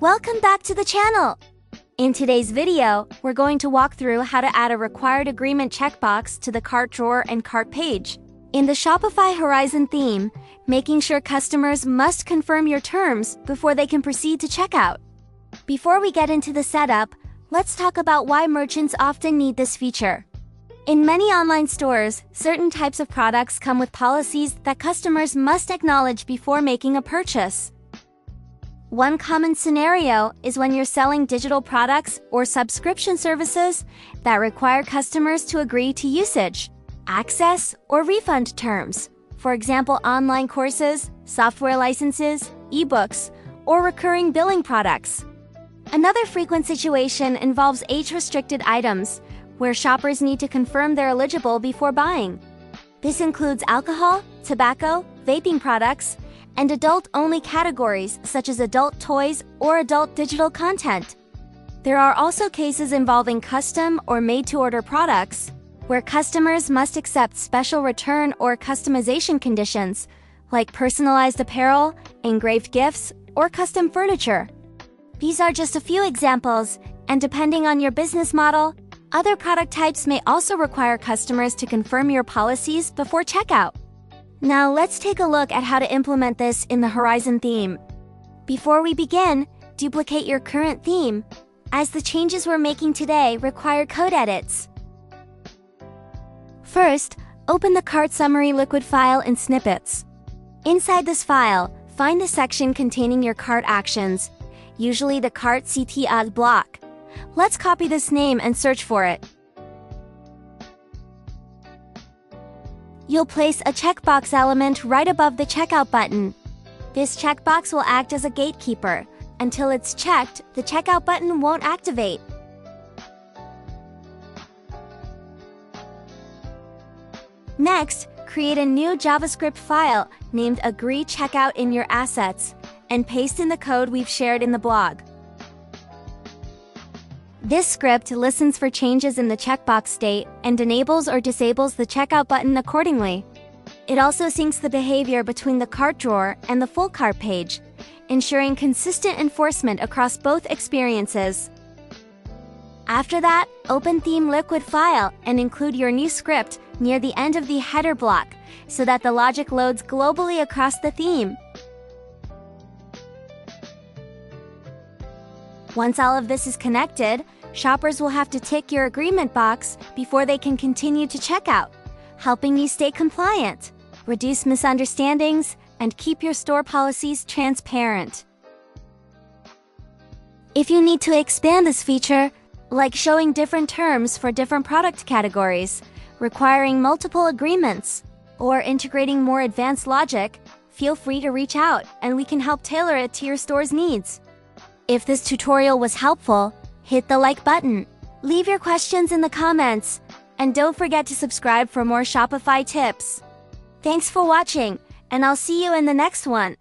Welcome back to the channel! In today's video, we're going to walk through how to add a required agreement checkbox to the cart drawer and cart page. In the Shopify Horizon theme, making sure customers must confirm your terms before they can proceed to checkout. Before we get into the setup, let's talk about why merchants often need this feature. In many online stores, certain types of products come with policies that customers must acknowledge before making a purchase. One common scenario is when you're selling digital products or subscription services that require customers to agree to usage, access, or refund terms. For example, online courses, software licenses, ebooks, or recurring billing products. Another frequent situation involves age-restricted items, where shoppers need to confirm they're eligible before buying. This includes alcohol, tobacco, vaping products, and adult-only categories such as adult toys or adult digital content. There are also cases involving custom or made-to-order products, where customers must accept special return or customization conditions, like personalized apparel, engraved gifts, or custom furniture. These are just a few examples, and depending on your business model, other product types may also require customers to confirm your policies before checkout. Now let's take a look at how to implement this in the Horizon theme. Before we begin, duplicate your current theme, as the changes we're making today require code edits. First, open the Cart Summary Liquid file in snippets. Inside this file, find the section containing your cart actions, usually the Cart CTAD block. Let's copy this name and search for it. You'll place a checkbox element right above the checkout button. This checkbox will act as a gatekeeper. Until it's checked, the checkout button won't activate. Next, create a new JavaScript file named Agree Checkout in your assets and paste in the code we've shared in the blog. This script listens for changes in the checkbox state and enables or disables the checkout button accordingly. It also syncs the behavior between the cart drawer and the full cart page, ensuring consistent enforcement across both experiences. After that, open Theme Liquid file and include your new script near the end of the header block so that the logic loads globally across the theme. Once all of this is connected, shoppers will have to tick your agreement box before they can continue to checkout, helping you stay compliant, reduce misunderstandings, and keep your store policies transparent. If you need to expand this feature, like showing different terms for different product categories, requiring multiple agreements, or integrating more advanced logic, feel free to reach out and we can help tailor it to your store's needs. If this tutorial was helpful, hit the like button, leave your questions in the comments, and don't forget to subscribe for more Shopify tips. Thanks for watching, and I'll see you in the next one.